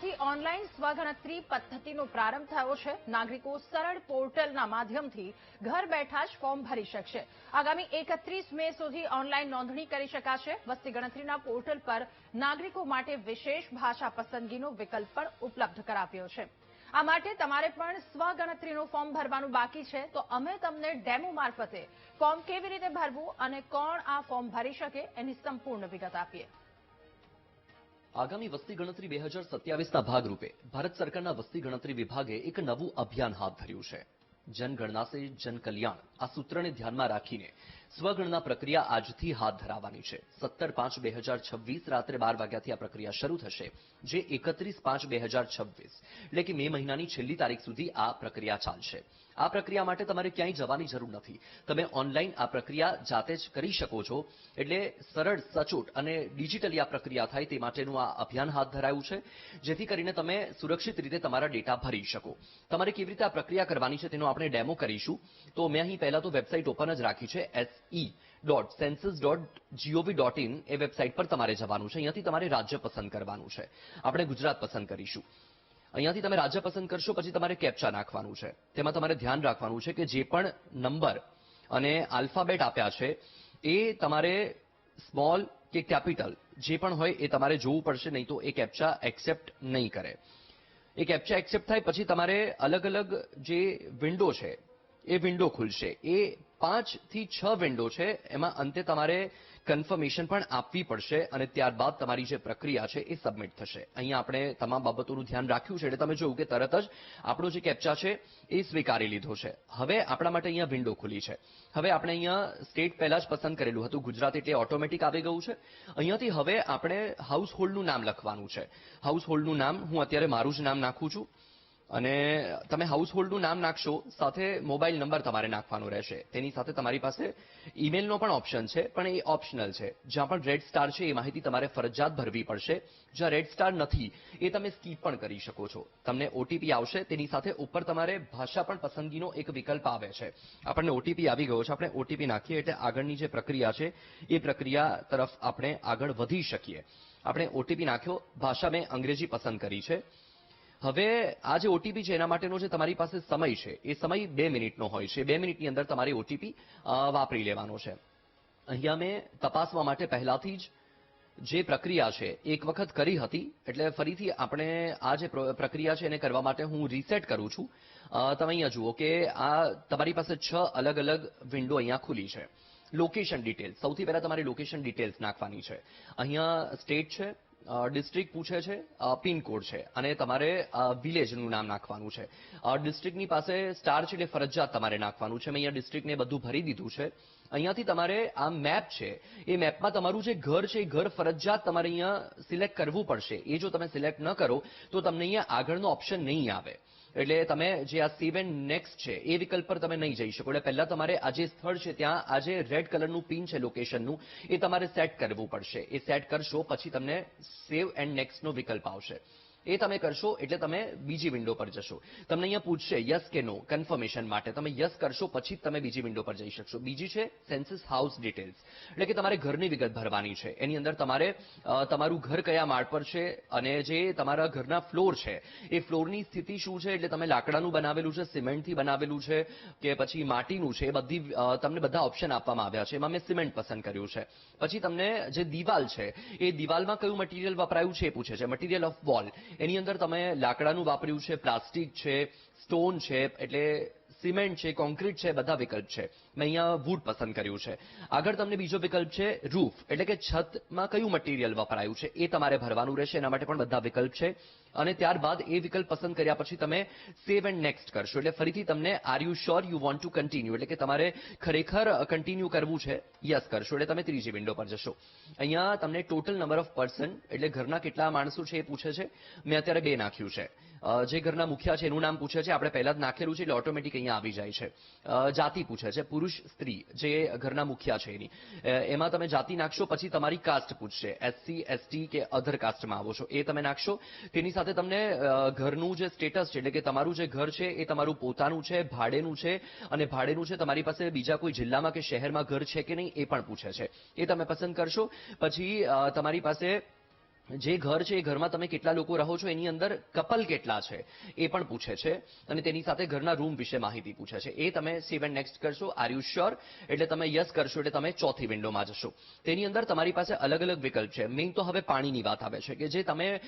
આજથી ઓનલાઈન સ્વગણતરી પદ્ધતિનો પ્રારંભ થયો છે। નાગરિકો સરળ પોર્ટલના માધ્યમથી ઘર બેઠા જ ફોર્મ ભરી શકશે। આગામી 31 મે સુધી ઓનલાઈન નોંધણી કરી શકાશે। વસ્તી ગણતરીના પોર્ટલ પર નાગરિકો માટે વિશેષ ભાષા પસંદગીનો વિકલ્પ પણ ઉપલબ્ધ કરાવ્યો છે। આ માટે તમારે પણ સ્વગણતરીનું ફોર્મ ભરવાનું બાકી છે, તો અમે તમને ડેમો મારફતે ફોર્મ કેવી રીતે ભરવું અને કોણ આ ફોર્મ ભરી શકે એની સંપૂર્ણ વિગત આપીએ। આગામી વસ્તી ગણતરી 2027ના ભાગરૂપે ભારત સરકારના વસ્તી ગણતરી વિભાગે એક નવું અભિયાન હાથ ધર્યું છે। જનગણના સે જન કલ્યાણ આ સૂત્રને ધ્યાનમાં રાખીને સ્વગણના પ્રક્રિયા આજથી હાથ ધરાવવાની છે। 17/5/2026 રાત્રે 12 વાગ્યાથી આ પ્રક્રિયા શરૂ થશે, જે 31/5/2026 એટલે કે મે મહિનાની છેલ્લી તારીખ સુધી આ પ્રક્રિયા ચાલશે। આ પ્રક્રિયા માટે તમારે ક્યાંય જવાની જરૂર નથી। તમે ઓનલાઈન આ પ્રક્રિયા જાતે જ કરી શકો છો। એટલે સરળ, સચોટ અને ડિજિટલી આ પ્રક્રિયા થાય તે માટેનું આ અભિયાન હાથ ધરાયું છે, જેથી કરીને તમે સુરક્ષિત રીતે તમારા ડેટા ભરી શકો। તમારે કેવી રીતે આ પ્રક્રિયા કરવાની છે તેનો આપણે ડેમો કરીશું। તો મેં અહીં પહેલા તો વેબસાઇટ ઓપન જ રાખી છે, se.census.gov.in એ વેબસાઇટ પર તમારે જવાનું છે। અહીંયાથી તમારે રાજ્ય પસંદ કરવાનું છે। આપણે ગુજરાત પસંદ કરીશું। અહીંયાથી તમે રાજ્ય પસંદ કરશો, પછી તમારે કેપ્ચા નાખવાનું છે। તેમાં તમારે ધ્યાન રાખવાનું છે કે જે પણ નંબર અને આલ્ફાબેટ આપ્યા છે એ તમારે સ્મોલ કે કેપિટલ જે પણ હોય એ તમારે જોવું પડશે, નહીં તો એ કેપ્ચા એક્સેપ્ટ નહીં કરે। એ કેપ્ચા એક્સેપ્ટ થાય પછી તમારે અલગ અલગ જે વિન્ડો છે એ વિન્ડો ખુલશે। એ 5 થી 6 વિન્ડો છે, એમાં અંતે તમારે કન્ફર્મેશન પણ આપવી પડશે અને ત્યારબાદ તમારી જે પ્રક્રિયા છે એ સબમિટ થશે। અહીંયા આપણે તમામ બાબતોનું ધ્યાન રાખ્યું છે, એટલે તમે જોયું કે તરત જ આપણો જે કેપ્ચા છે એ સ્વીકારી લીધો છે। હવે આપણા માટે અહીંયા વિન્ડો ખુલી છે। હવે આપણે અહીંયા સ્ટેટ પહેલા જ પસંદ કરેલું હતું, ગુજરાત, એટલે ઓટોમેટિક આવી ગયું છે। અહીંયાથી હવે આપણે હાઉસ હોલ્ડનું નામ લખવાનું છે। હાઉસ હોલ્ડનું નામ હું અત્યારે મારું જ નામ નાખું છું અને તમે હાઉસ હોલ્ડનું નામ નાખશો, સાથે મોબાઈલ નંબર તમારે નાખવાનો રહેશે। તેની સાથે તમારી પાસે ઈમેલનો પણ ઓપ્શન છે, પણ એ ઓપ્શનલ છે। જ્યાં પણ રેડ સ્ટાર છે એ માહિતી તમારે ફરજિયાત ભરવી પડશે। જ્યાં રેડ સ્ટાર નથી એ તમે સ્કીપ પણ કરી શકો છો। તમને ઓટીપી આવશે, તેની સાથે ઉપર તમારે ભાષા પણ પસંદગીનો એક વિકલ્પ આવે છે। આપણને ઓટીપી આવી ગયો છે, આપણે ઓટીપી નાખીએ એટલે આગળની જે પ્રક્રિયા છે એ પ્રક્રિયા તરફ આપણે આગળ વધી શકીએ। આપણે ઓટીપી નાખ્યો, ભાષા મેં અંગ્રેજી પસંદ કરી છે। હવે આ જે ઓટીપી છે એના માટેનો જે તમારી પાસે સમય છે એ સમય 2 મિનિટનો હોય છે। 2 મિનિટની અંદર તમારે ઓટીપી વાપરી લેવાનો છે। અહીંયા મેં તપાસવા માટે પહેલાથી જ જે પ્રક્રિયા છે એક વખત કરી હતી, એટલે ફરીથી આપણે આ જે પ્રક્રિયા છે એને કરવા માટે હું રીસેટ કરું છું। તમે અહીંયા જુઓ કે આ તમારી પાસે 6 અલગ અલગ વિન્ડો અહીંયા ખુલી છે। લોકેશન ડિટેલ્સ, સૌથી પહેલા તમારી લોકેશન ડિટેલ્સ નાખવાની છે। અહીંયા સ્ટેટ છે, ડિસ્ટ્રિક્ટ પૂછે છે, પિનકોડ છે અને તમારે વિલેજનું નામ નાખવાનું છે। ડિસ્ટ્રિક્ટની પાસે સ્ટાર છે એટલે ફરજિયાત તમારે નાખવાનું છે। મેં અહીંયા ડિસ્ટ્રિક્ટને બધું ભરી દીધું છે। અહીંયાથી તમારે આ મેપ છે, એ મેપમાં તમારું જે ઘર છે એ ઘર ફરજિયાત તમારે અહીંયા સિલેક્ટ કરવું પડશે। એ જો તમે સિલેક્ટ ન કરો તો તમને અહીંયા આગળનો ઓપ્શન નહીં આવે। એટલે તમે જે આ સેવ એન્ડ નેક્સ્ટ છે એ વિકલ્પ પર તમે નહીં જઈ શકો। એટલે પહેલા તમારે આ જે સ્થળ છે ત્યાં આ જે રેડ કલરનું પિન છે લોકેશનનું એ તમારે સેટ કરવું પડશે। એ સેટ કરશો પછી તમને સેવ એન્ડ નેક્સ્ટનો વિકલ્પ આવશે। એ તમે કરશો એટલે તમે બીજી વિન્ડો પર જશો। તમને અહીંયા પૂછશે યસ કે નો કન્ફર્મેશન માટે, તમે યસ કરશો પછી જ તમે બીજી વિન્ડો પર જઈ શકશો। બીજી છે સેન્સસ હાઉસ ડિટેલ્સ, એટલે કે તમારે ઘરની વિગત ભરવાની છે। એની અંદર તમારે તમારું ઘર કયા માળ પર છે અને જે તમારા ઘરના ફ્લોર છે એ ફ્લોરની સ્થિતિ શું છે, એટલે તમે લાકડાનું બનાવેલું છે, સિમેન્ટથી બનાવેલું છે કે પછી માટીનું છે, એ બધી તમને બધા ઓપ્શન આપવામાં આવ્યા છે। એમાં મેં સિમેન્ટ પસંદ કર્યું છે। પછી તમને જે દિવાલ છે એ દિવાલમાં કયું મટીરિયલ વપરાયું છે એ પૂછે છે, મટીરિયલ ઓફ વોલ। એની અંદર તમે લાકડાનું વાપર્યું છે, પ્લાસ્ટિક છે, સ્ટોન છે, એટલે સિમેન્ટ છે, કોન્ક્રીટ છે, બધા વિકલ્પ છે। મેં અહીંયા વુડ પસંદ કર્યું છે। આગળ તમને બીજો વિકલ્પ છે રૂફ, એટલે કે છતમાં કયું મટીરિયલ વપરાયું છે એ તમારે ભરવાનું રહેશે। એના માટે પણ બધા વિકલ્પ છે। અને ત્યારબાદ એ વિકલ્પ પસંદ કર્યા પછી તમે સેવ એન્ડ નેક્સ્ટ કરશો, એટલે ફરીથી તમને are you sure you want to continue, એટલે કે તમારે ખરેખર કન્ટિન્યુ કરવું છે, યસ કરશો એટલે તમે ત્રીજી વિન્ડો પર જશો। અહીંયા તમને ટોટલ નંબર ઓફ પર્સન, એટલે ઘરના કેટલા માણસો છે એ પૂછે છે। મેં અત્યારે 2 નાખ્યું છે। જે ઘરના મુખિયા છે એનું નામ પૂછે છે, આપણે પહેલા જ નાખેલું છે એટલે ઓટોમેટિક અહીંયા આવી જાય છે। જાતિ પૂછે છે, પુરુષ સ્ત્રી, જે ઘરના મુખિયા છે એની, એમાં તમે જાતિ નાખશો પછી તમારી કાસ્ટ પૂછશે, એસસી એસટી કે અધર કાસ્ટમાં આવો છો એ તમે નાખશો। તેની સાથે તમને ઘરનું જે સ્ટેટસ છે, એટલે કે તમારું જે ઘર છે એ તમારું પોતાનું છે, ભાડેનું છે, અને ભાડેનું છે તમારી પાસે બીજા કોઈ જિલ્લામાં કે શહેરમાં ઘર છે કે નહીં એ પણ પૂછે છે। એ તમે પસંદ કરશો। પછી તમારી પાસે જે ઘર છે એ ઘરમાં તમે કેટલા લોકો રહો છો એની અંદર કપલ કેટલા છે એ પણ પૂછે છે અને તેની સાથે ઘરના રૂમ વિશે માહિતી પૂછે છે. એ તમે સેવ એન્ડ નેક્સ્ટ કરશો. આર યુ શ્યોર એટલે તમે યસ કરશો એટલે તમે ચોથી વિન્ડોમાં જશો. તેની અંદર તમારી પાસે અલગ અલગ વિકલ્પ છે. મેઇન તો હવે પાણીની વાત આવે છે કે જે તમે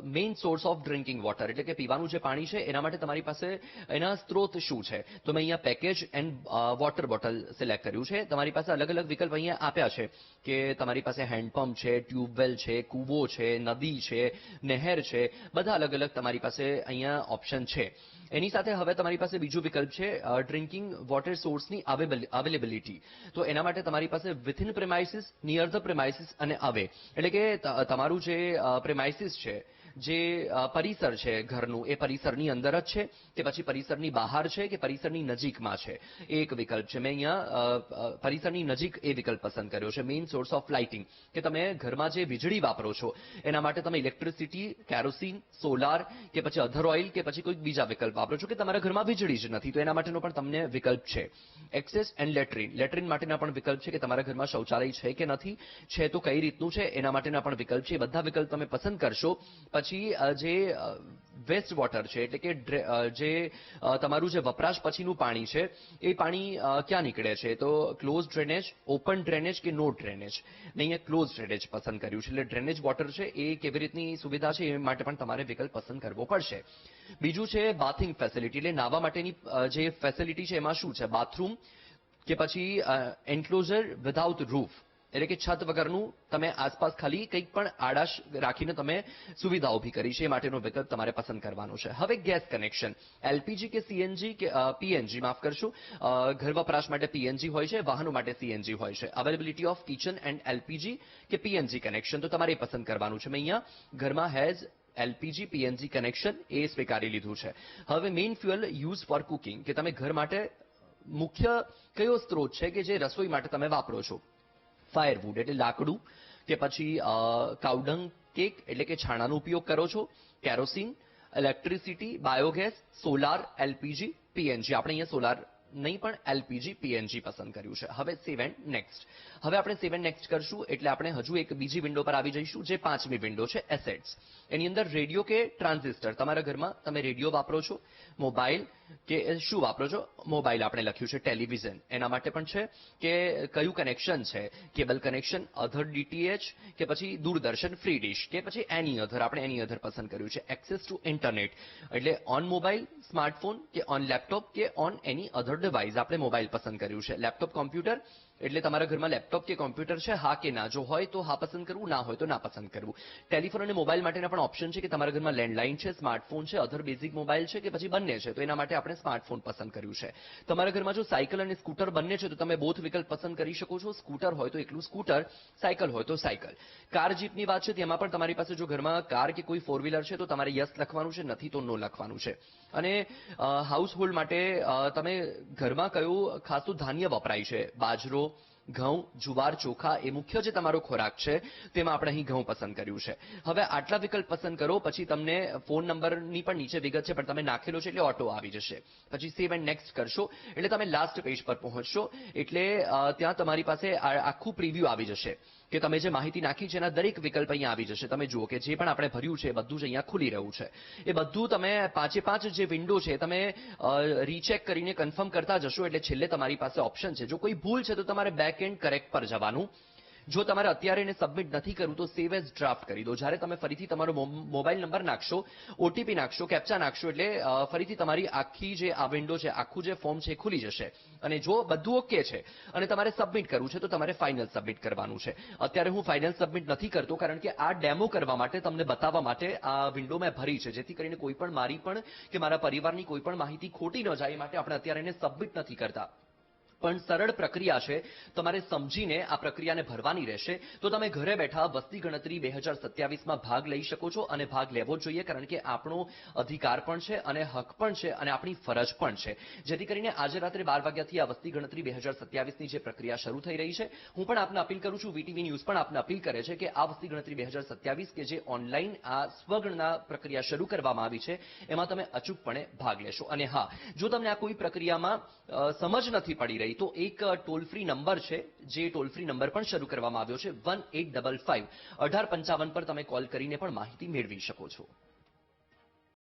main source of drinking water એટલે કે પીવાનું જે પાણી છે એના માટે તમારી પાસે એના સ્ત્રોત શું છે. તો મેં અહીંયા package and water bottle select કર્યું છે. તમારી પાસે અલગ અલગ વિકલ્પ અહીંયા આપ્યા છે કે તમારી પાસે હેન્ડપંપ છે, ટ્યુબવેલ છે, કૂવો છે, નદી છે, નહેર છે, બધા અલગ અલગ તમારી પાસે અહીંયા ઓપ્શન છે. એની સાથે હવે તમારી પાસે બીજું વિકલ્પ છે ડ્રિંકિંગ વોટર સોર્સની અવેલેબિલિટી. તો એના માટે તમારી પાસે વિથિન પ્રેમાઇસીસ, નિયર ધ પ્રેમાઇસીસ અને અવે એટલે કે તમારું જે પ્રેમાઇસીસ છે, જે પરિસર છે ઘરનું, એ પરિસરની અંદર જ છે કે પછી પરિસરની બહાર છે કે પરિસરની નજીકમાં છે, એ એક વિકલ્પ છે. મેં અહીંયા પરિસરની નજીક એ વિકલ્પ પસંદ કર્યો છે. મેઇન સોર્સ ઓફ લાઇટિંગ કે તમે ઘરમાં જે વીજળી વાપરો છો એના માટે તમે ઇલેક્ટ્રિસિટી, કેરોસીન, સોલાર કે પછી અધર ઓઇલ કે પછી કોઈ બીજા વિકલ્પ વાપરો છો કે તમારા ઘરમાં વીજળી જ નથી તો એના માટેનો પણ તમને વિકલ્પ છે. એક્સેસ એન્ડ લેટ્રિન માટેના પણ વિકલ્પ છે કે તમારા ઘરમાં શૌચાલય છે કે નથી, છે તો કઈ રીતનું છે એના માટેના પણ વિકલ્પ છે. એ બધા વિકલ્પ તમે પસંદ કરશો પછી જે વેસ્ટ વોટર છે એટલે કે જે તમારું જે વપરાશ પછીનું પાણી છે એ પાણી ક્યાં નીકળે છે, તો ક્લોઝ ડ્રેનેજ, ઓપન ડ્રેનેજ કે નો ડ્રેનેજ. ને અહીંયા ક્લોઝ ડ્રેનેજ પસંદ કર્યું છે. એટલે ડ્રેનેજ વોટર છે એ કેવી રીતની સુવિધા છે એ માટે પણ તમારે વિકલ્પ પસંદ કરવો પડશે. બીજું છે બાથિંગ ફેસિલિટી એટલે નાહવા માટેની જે ફેસિલિટી છે એમાં શું છે, બાથરૂમ કે પછી એન્ક્લોઝર વિધાઉટ રૂફ એટલે કે છત વગરનું તમે આસપાસ ખાલી કંઈક પણ આડાશ રાખીને તમે સુવિધા ઊભી કરી છે એ માટેનો વિકલ્પ તમારે પસંદ કરવાનો છે. હવે ગેસ કનેક્શન એલપીજી કે સીએનજી કે પીએનજી માફ કરશો, ઘર વપરાશ માટે પીએનજી હોય છે, વાહનો માટે સીએનજી હોય છે. Availability of kitchen and LPG કે પીએનજી કનેક્શન તો તમારે પસંદ કરવાનું છે. મેં અહીંયા ઘરમાં હેઝ એલપીજી પીએનજી કનેક્શન એ સ્વીકારી લીધું છે. હવે main fuel use for cooking કે તમે ઘર માટે મુખ્ય કયો સ્ત્રોત છે કે જે રસોઈ માટે તમે વાપરો છો. ફાયરવુડ એટલે લાકડું કે પછી કાઉડંગ કેક એટલે કે છાણાનો ઉપયોગ કરો છો, kerosene, electricity, biogas, solar, LPG, PNG. આપણે અહીંયા સોલાર નહીં પણ એલપીજી પીએનજી પસંદ કર્યું છે. હવે સેવ એન્ડ નેક્સ્ટ. હવે આપણે સેવ એન્ડ નેક્સ્ટ કરશું એટલે આપણે હજુ એક બીજી વિન્ડો પર આવી જઈશું જે પાંચમી વિન્ડો છે એસેટ્સ. એની અંદર રેડિયો કે ટ્રાન્ઝિસ્ટર, તમારા ઘરમાં તમે રેડિયો વાપરો છો, મોબાઈલ કે શું વાપરો છો, મોબાઈલ આપણે લખ્યું છે, ટેલિવિઝન એના માટે પણ છે કે કયું કનેક્શન છે, કેબલ કનેક્શન, અધર ડીટીએચ કે પછી દૂરદર્શન ફ્રી ડિશ કે પછી એની અધર, આપણે એની અધર પસંદ કર્યું છે. એક્સેસ ટુ ઇન્ટરનેટ એટલે ઓન મોબાઈલ, સ્માર્ટફોન કે ઓન લેપટોપ કે ઓન એની અધર ડિવાઇસ, આપણે મોબાઈલ પસંદ કર્યું છે. લેપટોપ કોમ્પ્યુટર એટલે તમારા ઘરમાં લેપટોપ કે કોમ્પ્યુટર છે, હા કે ના, જો હોય તો હા પસંદ કરવું, ના હોય તો ના પસંદ કરવું. ટેલિફોન અને મોબાઈલ માટેના પણ ઓપ્શન છે કે તમારા ઘરમાં લેન્ડલાઇન છે, સ્માર્ટફોન છે, અધર બેઝિક મોબાઈલ છે કે પછી બંને છે, તો એના માટે આપણે સ્માર્ટફોન પસંદ કર્યું છે. તમારા ઘરમાં જો સાયકલ અને સ્કૂટર બંને છે તો તમે બોથ વિકલ્પ પસંદ કરી શકો છો. સ્કૂટર હોય તો એકલું સ્કૂટર, સાયકલ હોય તો સાયકલ. કાર જીપની વાત છે તેમાં પણ તમારી પાસે જો ઘરમાં કાર કે કોઈ ફોર વ્હીલર છે તો તમારે યસ લખવાનું છે, નથી તો નો લખવાનું છે. અને હાઉસ હોલ્ડ માટે તમે ઘરમાં કયું ખાસું ધાન્ય વપરાય છે, બાજરો, ઘઉં, જુવાર, ચોખા એ મુખ્ય જે તમારો ખોરાક છે તેમાં આપણે અહીં ઘઉં પસંદ કર્યું છે. હવે આટલા વિકલ્પ પસંદ કરો પછી તમને ફોન નંબરની પણ નીચે વિગત છે પણ તમે નાખેલો છે એટલે ઓટો આવી જશે. પછી સેવ એન્ડ નેક્સ્ટ કરશો એટલે તમે લાસ્ટ પેજ પર પહોંચશો એટલે ત્યાં તમારી પાસે આખું પ્રિવ્યુ આવી જશે કે તમે જે માહિતી નાખી છે એના દરેક વિકલ્પ અહીંયા આવી જશે. તમે જુઓ કે જે પણ આપણે ભર્યું છે એ બધું જ અહીંયા ખુલી રહ્યું છે. એ બધું તમે પાંચે પાંચ જે વિન્ડો છે તમે રીચેક કરીને કન્ફર્મ કરતા જશો એટલે છેલ્લે તમારી પાસે ઓપ્શન છે. જો કોઈ ભૂલ છે તો તમારે બેક એન્ડ કરેક્ટ પર જવાનું. જો તમારે અત્યારે એને સબમિટ નથી કરવું તો સેવ એઝ ડ્રાફ્ટ કરી દો. જ્યારે તમે ફરીથી તમારો મોબાઈલ નંબર નાખશો, ઓટીપી નાખશો, કેપ્ચા નાખશો એટલે ફરીથી તમારી આખી જે આ વિન્ડો છે, આખું જે ફોર્મ છે ખુલી જશે. અને જો બધું ઓકે છે અને તમારે સબમિટ કરવું છે તો તમારે ફાઇનલ સબમિટ કરવાનું છે. અત્યારે હું ફાઇનલ સબમિટ નથી કરતો કારણ કે આ ડેમો કરવા માટે, તમને બતાવવા માટે આ વિન્ડો મેં ભરી છે જેથી કરીને કોઈ પણ મારી પણ કે મારા પરિવારની કોઈ પણ માહિતી ખોટી ન જાય એ માટે આપણે અત્યારે એને સબમિટ નથી કરતા. પણ સરળ પ્રક્રિયા છે, તમારે સમજીને આ પ્રક્રિયાને ભરવાની રહેશે તો તમે ઘરે બેઠા વસ્તી ગણતરી 2027માં ભાગ લઈ શકો છો. અને ભાગ લેવો જોઈએ કારણ કે આપણો અધિકાર પણ છે અને હક પણ છે અને આપણી ફરજ પણ છે. જેથી કરીને આજે રાત્રે 12 વાગ્યાથી આ વસ્તી ગણતરી 2027ની જે પ્રક્રિયા શરૂ થઈ રહી છે, હું પણ આપને અપીલ કરું છું, વીટીવી ન્યૂઝ પણ આપને અપીલ કરે છે કે આ વસ્તી ગણતરી 2027 કે જે ઓનલાઈન આ સ્વગણના પ્રક્રિયા શરૂ કરવામાં આવી છે એમાં તમે અચૂકપણે ભાગ લેશો. અને હા, જો તમને આ કોઈ પ્રક્રિયામાં સમજ નથી પડી રહી ગઈ તો એક ટોલ ફ્રી નંબર છે, જે ટોલ ફ્રી નંબર પણ શરૂ કરવામાં આવ્યો છે 1855 1855 પર તમે કોલ કરીને પણ માહિતી મેળવી શકો છો.